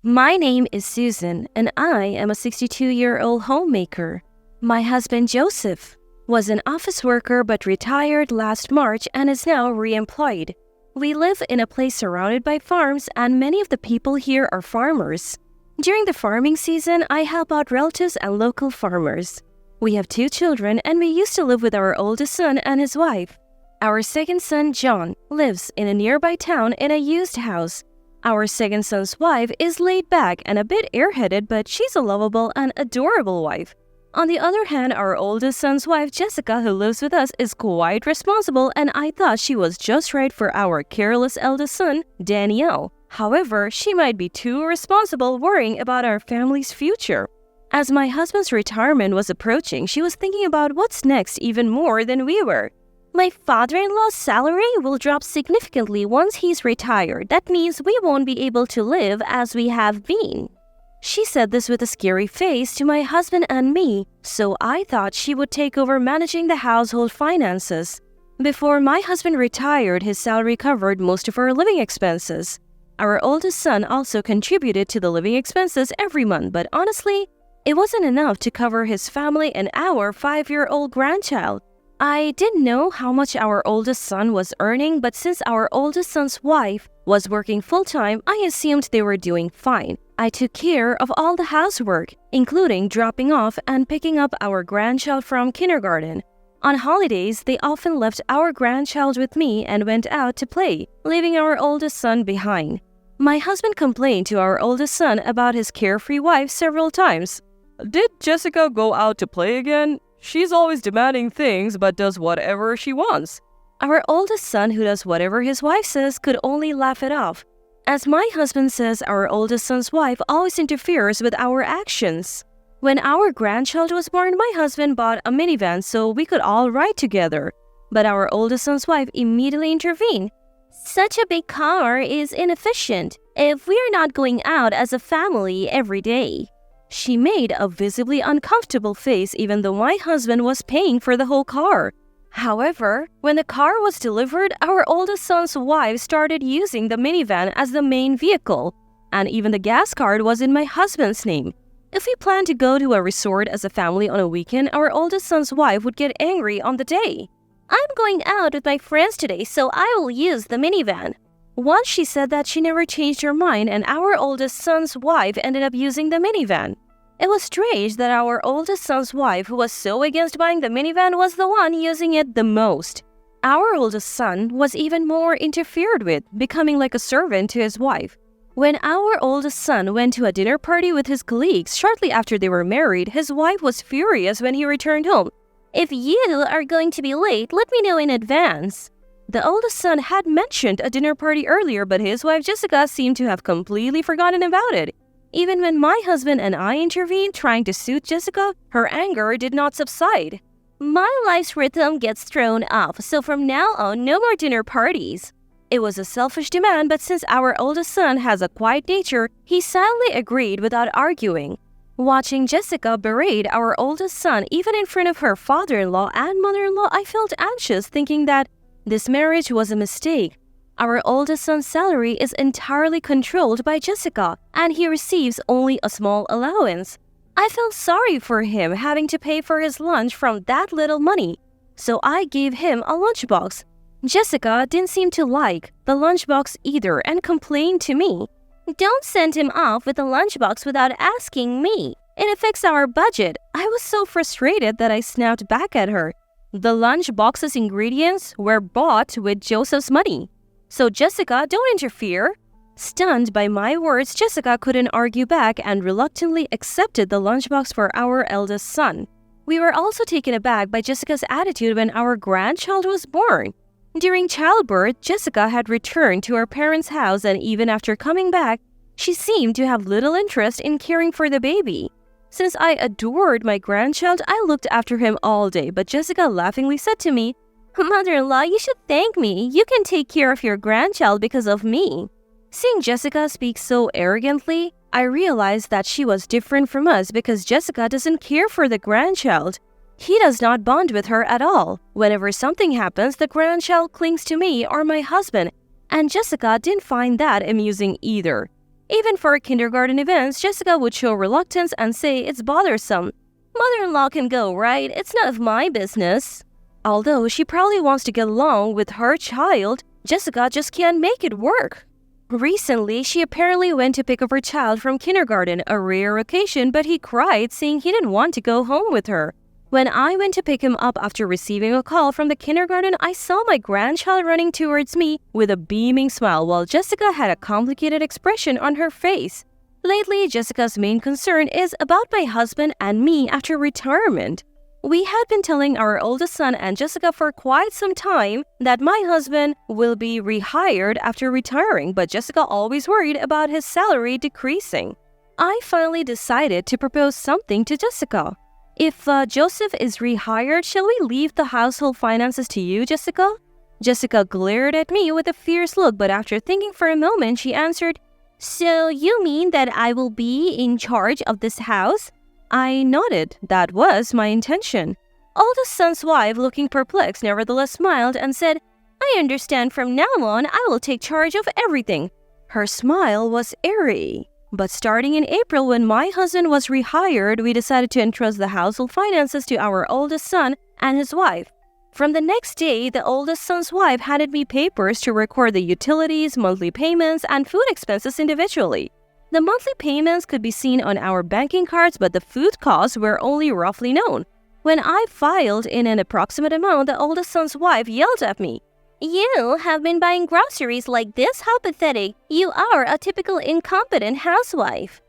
My name is Susan, and I am a 62-year-old homemaker. My husband Joseph was an office worker but retired last March and is now re-employed. We live in a place surrounded by farms, and many of the people here are farmers. During the farming season, I help out relatives and local farmers. We have 2 children, and we used to live with our oldest son and his wife. Our second son, John, lives in a nearby town in a used house. Our second son's wife is laid back and a bit airheaded, but she's a lovable and adorable wife. On the other hand, our oldest son's wife, Jessica, who lives with us, is quite responsible, and I thought she was just right for our careless eldest son, Danielle. However, she might be too irresponsible, worrying about our family's future. As my husband's retirement was approaching, she was thinking about what's next even more than we were. My father-in-law's salary will drop significantly once he's retired. That means we won't be able to live as we have been. She said this with a scary face to my husband and me, so I thought she would take over managing the household finances. Before my husband retired, his salary covered most of our living expenses. Our oldest son also contributed to the living expenses every month, but honestly, it wasn't enough to cover his family and our 5-year-old grandchild. I didn't know how much our oldest son was earning, but since our oldest son's wife was working full-time, I assumed they were doing fine. I took care of all the housework, including dropping off and picking up our grandchild from kindergarten. On holidays, they often left our grandchild with me and went out to play, leaving our oldest son behind. My husband complained to our oldest son about his carefree wife several times. Did Jessica go out to play again? She's always demanding things but does whatever she wants. Our oldest son, who does whatever his wife says, could only laugh it off. As my husband says, our oldest son's wife always interferes with our actions. When our grandchild was born, my husband bought a minivan so we could all ride together. But our oldest son's wife immediately intervened. Such a big car is inefficient if we're not going out as a family every day. She made a visibly uncomfortable face even though my husband was paying for the whole car. However, when the car was delivered, our oldest son's wife started using the minivan as the main vehicle, and even the gas card was in my husband's name. If we planned to go to a resort as a family on a weekend, our oldest son's wife would get angry on the day. I'm going out with my friends today, so I will use the minivan. Once she said that, she never changed her mind, and our oldest son's wife ended up using the minivan. It was strange that our oldest son's wife, who was so against buying the minivan, was the one using it the most. Our oldest son was even more interfered with, becoming like a servant to his wife. When our oldest son went to a dinner party with his colleagues shortly after they were married, his wife was furious when he returned home. If you are going to be late, let me know in advance. The oldest son had mentioned a dinner party earlier, but his wife Jessica seemed to have completely forgotten about it. Even when my husband and I intervened trying to soothe Jessica, her anger did not subside. My life's rhythm gets thrown off, so from now on, no more dinner parties. It was a selfish demand, but since our oldest son has a quiet nature, he silently agreed without arguing. Watching Jessica berate our oldest son even in front of her father-in-law and mother-in-law, I felt anxious, thinking that this marriage was a mistake. Our oldest son's salary is entirely controlled by Jessica, and he receives only a small allowance. I felt sorry for him having to pay for his lunch from that little money, so I gave him a lunchbox. Jessica didn't seem to like the lunchbox either and complained to me. Don't send him off with a lunchbox without asking me. It affects our budget. I was so frustrated that I snapped back at her. The lunchbox's ingredients were bought with Joseph's money. So Jessica, don't interfere. Stunned by my words, Jessica couldn't argue back and reluctantly accepted the lunchbox for our eldest son. We were also taken aback by Jessica's attitude when our grandchild was born. During childbirth, Jessica had returned to her parents' house, and even after coming back, she seemed to have little interest in caring for the baby. Since I adored my grandchild, I looked after him all day, but Jessica laughingly said to me, "Mother-in-law, you should thank me. You can take care of your grandchild because of me." Seeing Jessica speak so arrogantly, I realized that she was different from us because Jessica doesn't care for the grandchild. He does not bond with her at all. Whenever something happens, the grandchild clings to me or my husband, and Jessica didn't find that amusing either. Even for kindergarten events, Jessica would show reluctance and say it's bothersome. Mother-in-law can go, right? It's none of my business. Although she probably wants to get along with her child, Jessica just can't make it work. Recently, she apparently went to pick up her child from kindergarten, a rare occasion, but he cried, saying he didn't want to go home with her. When I went to pick him up after receiving a call from the kindergarten, I saw my grandchild running towards me with a beaming smile while Jessica had a complicated expression on her face. Lately, Jessica's main concern is about my husband and me after retirement. We had been telling our oldest son and Jessica for quite some time that my husband will be rehired after retiring, but Jessica always worried about his salary decreasing. I finally decided to propose something to Jessica. If Joseph is rehired, shall we leave the household finances to you, Jessica? Jessica glared at me with a fierce look, but after thinking for a moment, she answered, "So you mean that I will be in charge of this house?" I nodded. That was my intention. Oldest son's wife, looking perplexed, nevertheless smiled and said, "I understand from now on I will take charge of everything." Her smile was airy. But starting in April, when my husband was rehired, we decided to entrust the household finances to our oldest son and his wife. From the next day, the oldest son's wife handed me papers to record the utilities, monthly payments, and food expenses individually. The monthly payments could be seen on our banking cards, but the food costs were only roughly known. When I filed in an approximate amount, the oldest son's wife yelled at me, "You have been buying groceries like this? How pathetic. You are a typical incompetent housewife."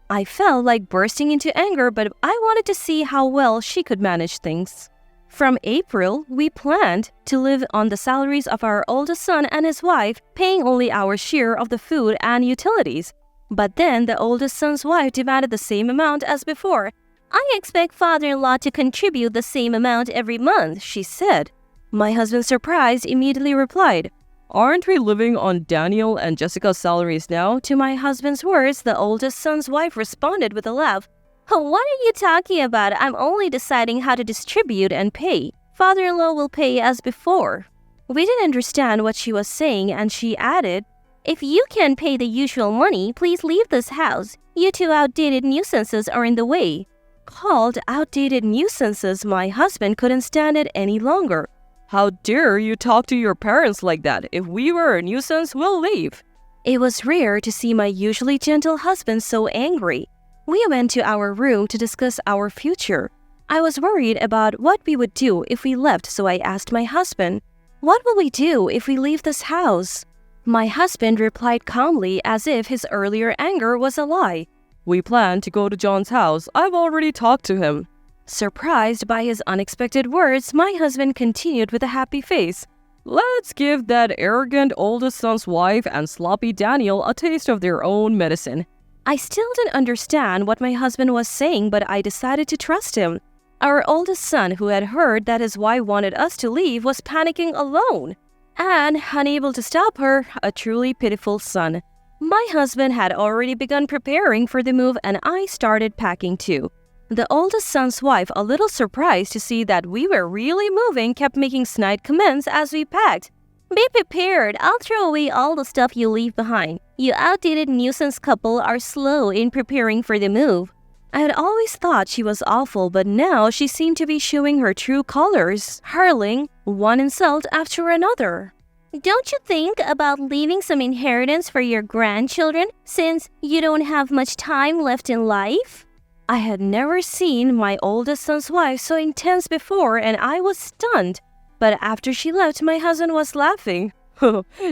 I felt like bursting into anger, but I wanted to see how well she could manage things. From April, we planned to live on the salaries of our oldest son and his wife, paying only our share of the food and utilities. But then the oldest son's wife demanded the same amount as before. "I expect father-in-law to contribute the same amount every month," she said. My husband, surprised, immediately replied, "Aren't we living on Daniel and Jessica's salaries now?" To my husband's words, the oldest son's wife responded with a laugh. "What are you talking about? I'm only deciding how to distribute and pay. Father-in-law will pay as before." We didn't understand what she was saying, and she added, "If you can't pay the usual money, please leave this house. You two outdated nuisances are in the way." Called outdated nuisances, my husband couldn't stand it any longer. "How dare you talk to your parents like that? If we were a nuisance, we'll leave." It was rare to see my usually gentle husband so angry. We went to our room to discuss our future. I was worried about what we would do if we left, so I asked my husband, "What will we do if we leave this house?" My husband replied calmly, as if his earlier anger was a lie. "We plan to go to John's house. I've already talked to him." Surprised by his unexpected words, my husband continued with a happy face, "Let's give that arrogant oldest son's wife and sloppy Daniel a taste of their own medicine." I still didn't understand what my husband was saying, but I decided to trust him. Our oldest son, who had heard that his wife wanted us to leave, was panicking alone. And, unable to stop her, a truly pitiful son. My husband had already begun preparing for the move, and I started packing too. The oldest son's wife, a little surprised to see that we were really moving, kept making snide comments as we packed. "Be prepared. I'll throw away all the stuff you leave behind. You outdated nuisance couple are slow in preparing for the move." I had always thought she was awful, but now she seemed to be showing her true colors, hurling one insult after another. "Don't you think about leaving some inheritance for your grandchildren, since you don't have much time left in life?" I had never seen my oldest son's wife so intense before, and I was stunned. But after she left, my husband was laughing.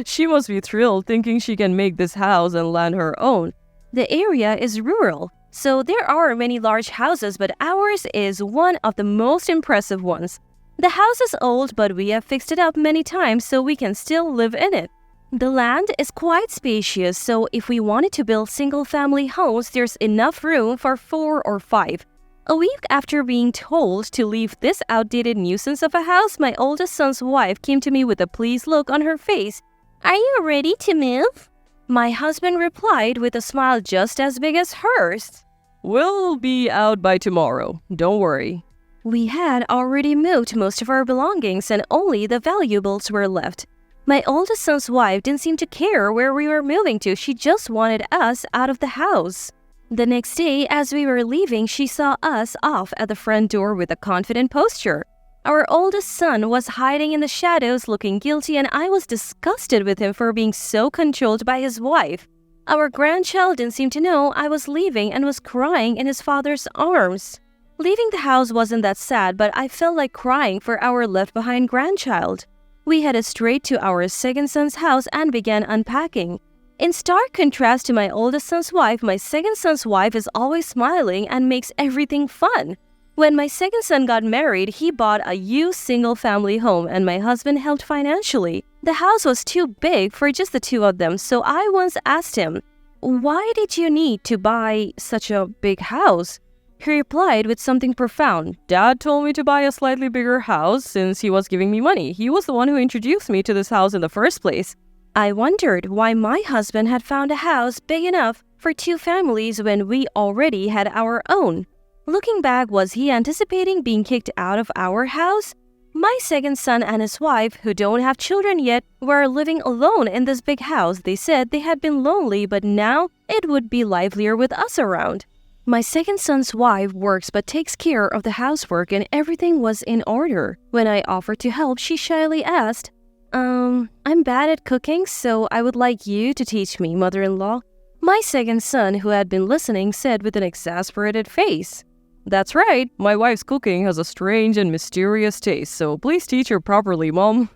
"She must be thrilled thinking she can make this house and land her own." The area is rural, so there are many large houses, but ours is one of the most impressive ones. The house is old, but we have fixed it up many times so we can still live in it. The land is quite spacious, so if we wanted to build single-family homes, there's enough room for 4 or 5. A week after being told to leave this outdated nuisance of a house, my oldest son's wife came to me with a pleased look on her face. "Are you ready to move?" My husband replied with a smile just as big as hers. "We'll be out by tomorrow. Don't worry." We had already moved most of our belongings and only the valuables were left. My oldest son's wife didn't seem to care where we were moving to. She just wanted us out of the house. The next day, as we were leaving, she saw us off at the front door with a confident posture. Our oldest son was hiding in the shadows, looking guilty, and I was disgusted with him for being so controlled by his wife. Our grandchild didn't seem to know I was leaving and was crying in his father's arms. Leaving the house wasn't that sad, but I felt like crying for our left-behind grandchild. We headed straight to our second son's house and began unpacking. In stark contrast to my oldest son's wife, my second son's wife is always smiling and makes everything fun. When my second son got married, he bought a used single-family home and my husband helped financially. The house was too big for just the two of them, so I once asked him, "Why did you need to buy such a big house?" He replied with something profound. Dad told me to buy a slightly bigger house since he was giving me money. He was the one who introduced me to this house in the first place. I wondered why my husband had found a house big enough for two families when we already had our own. Looking back, was he anticipating being kicked out of our house? My second son and his wife, who don't have children yet, were living alone in this big house. They said they had been lonely, but now it would be livelier with us around. My second son's wife works but takes care of the housework and everything was in order. When I offered to help, she shyly asked, I'm bad at cooking, so I would like you to teach me, mother-in-law." My second son, who had been listening, said with an exasperated face, "That's right, my wife's cooking has a strange and mysterious taste, so please teach her properly, Mom."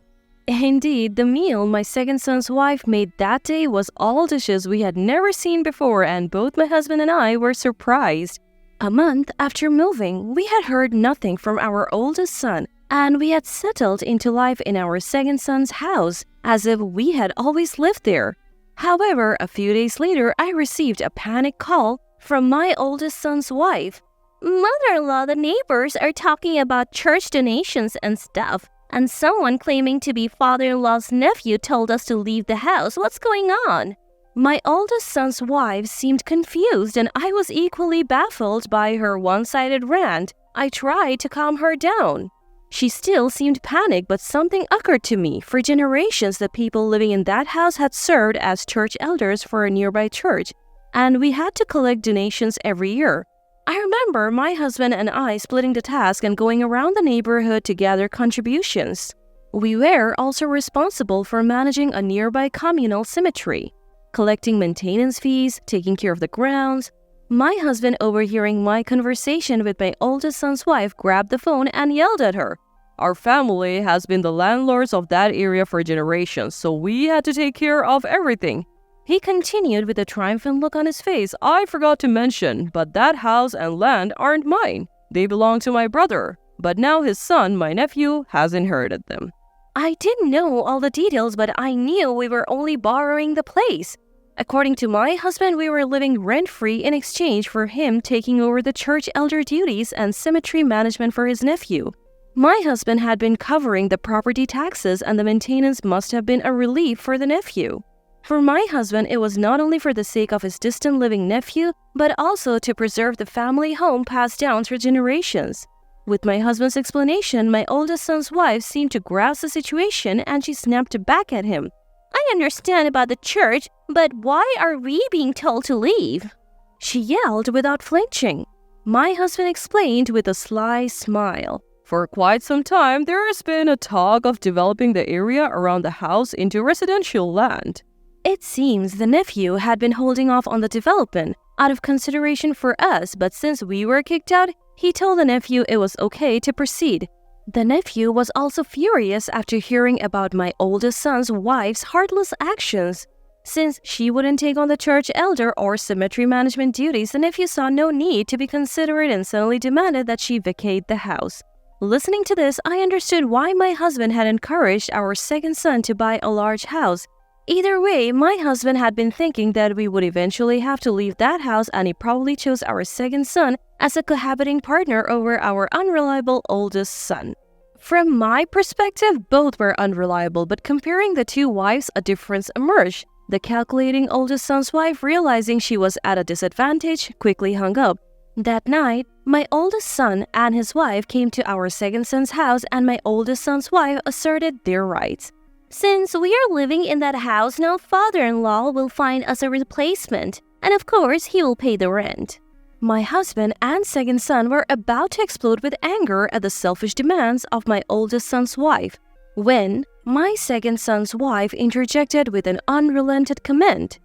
Indeed, the meal my second son's wife made that day was all dishes we had never seen before, and both my husband and I were surprised. A month after moving, we had heard nothing from our oldest son, and we had settled into life in our second son's house, as if we had always lived there. However, a few days later, I received a panic call from my oldest son's wife. "Mother-in-law, the neighbors are talking about church donations and stuff, and someone claiming to be father-in-law's nephew told us to leave the house. What's going on?" My oldest son's wife seemed confused, and I was equally baffled by her one-sided rant. I tried to calm her down. She still seemed panicked, but something occurred to me. For generations, the people living in that house had served as church elders for a nearby church, and we had to collect donations every year. I remember my husband and I splitting the task and going around the neighborhood to gather contributions. We were also responsible for managing a nearby communal cemetery, collecting maintenance fees, taking care of the grounds. My husband, overhearing my conversation with my oldest son's wife, grabbed the phone and yelled at her, "Our family has been the landlords of that area for generations, so we had to take care of everything." He continued with a triumphant look on his face. "I forgot to mention, but that house and land aren't mine. They belong to my brother, but now his son, my nephew, has inherited them." I didn't know all the details, but I knew we were only borrowing the place. According to my husband, we were living rent-free in exchange for him taking over the church elder duties and cemetery management for his nephew. My husband had been covering the property taxes, and the maintenance must have been a relief for the nephew. For my husband, it was not only for the sake of his distant living nephew, but also to preserve the family home passed down through generations. With my husband's explanation, my oldest son's wife seemed to grasp the situation and she snapped back at him. "I understand about the church, but why are we being told to leave?" She yelled without flinching. My husband explained with a sly smile. "For quite some time, there has been a talk of developing the area around the house into residential land." It seems the nephew had been holding off on the development out of consideration for us, but since we were kicked out, he told the nephew it was okay to proceed. The nephew was also furious after hearing about my oldest son's wife's heartless actions. Since she wouldn't take on the church elder or cemetery management duties, the nephew saw no need to be considerate and suddenly demanded that she vacate the house. Listening to this, I understood why my husband had encouraged our second son to buy a large house. Either way, my husband had been thinking that we would eventually have to leave that house, and he probably chose our second son as a cohabiting partner over our unreliable oldest son. From my perspective, both were unreliable, but comparing the two wives, a difference emerged. The calculating oldest son's wife, realizing she was at a disadvantage, quickly hung up. That night, my oldest son and his wife came to our second son's house, and my oldest son's wife asserted their rights. Since we are living in that house now, father-in-law will find us a replacement, and of course he will pay the rent. My husband and second son were about to explode with anger at the selfish demands of my oldest son's wife when my second son's wife interjected with an unrelenting comment.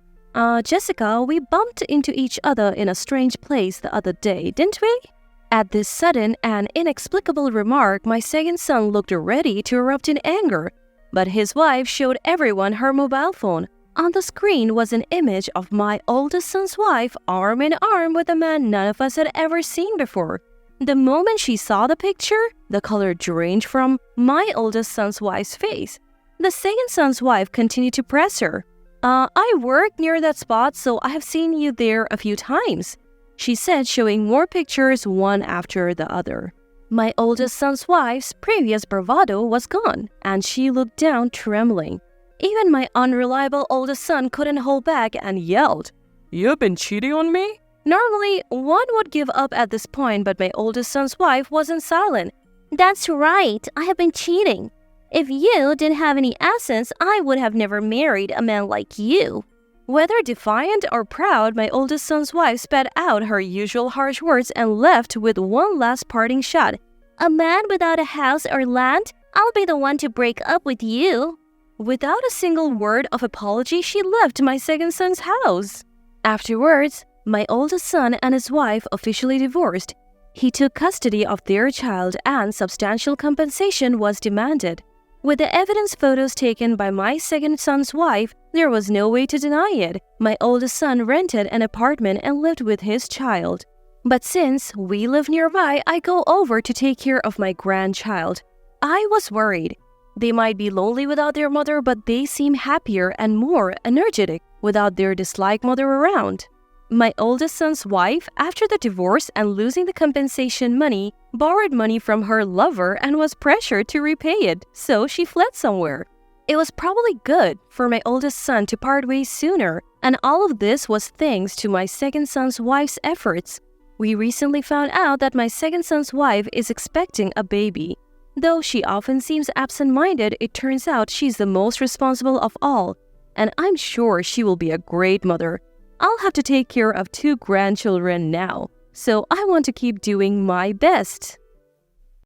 Jessica, we bumped into each other in a strange place the other day, didn't we?" At this sudden and inexplicable remark, my second son looked ready to erupt in anger, but his wife showed everyone her mobile phone. On the screen was an image of my oldest son's wife arm in arm with a man none of us had ever seen before. The moment she saw the picture, the color drained from my oldest son's wife's face. The second son's wife continued to press her. I work near that spot, so I have seen you there a few times," she said, showing more pictures one after the other. My oldest son's wife's previous bravado was gone, and she looked down trembling. Even my unreliable oldest son couldn't hold back and yelled, "You've been cheating on me?" Normally, one would give up at this point, but my oldest son's wife wasn't silent. "That's right, I have been cheating. If you didn't have any assets, I would have never married a man like you." Whether defiant or proud, my oldest son's wife spat out her usual harsh words and left with one last parting shot. "A man without a house or land, I'll be the one to break up with you." Without a single word of apology, she left my second son's house. Afterwards, my oldest son and his wife officially divorced. He took custody of their child and substantial compensation was demanded. With the evidence photos taken by my second son's wife, there was no way to deny it. My oldest son rented an apartment and lived with his child. But since we live nearby, I go over to take care of my grandchild. I was worried. They might be lonely without their mother, but they seem happier and more energetic without their disliked mother around. My oldest son's wife, after the divorce and losing the compensation money, borrowed money from her lover and was pressured to repay it, so she fled somewhere. It was probably good for my oldest son to part ways sooner, and all of this was thanks to my second son's wife's efforts. We recently found out that my second son's wife is expecting a baby. Though she often seems absent-minded, it turns out she's the most responsible of all, and I'm sure she will be a great mother. I'll have to take care of 2 grandchildren now, so I want to keep doing my best.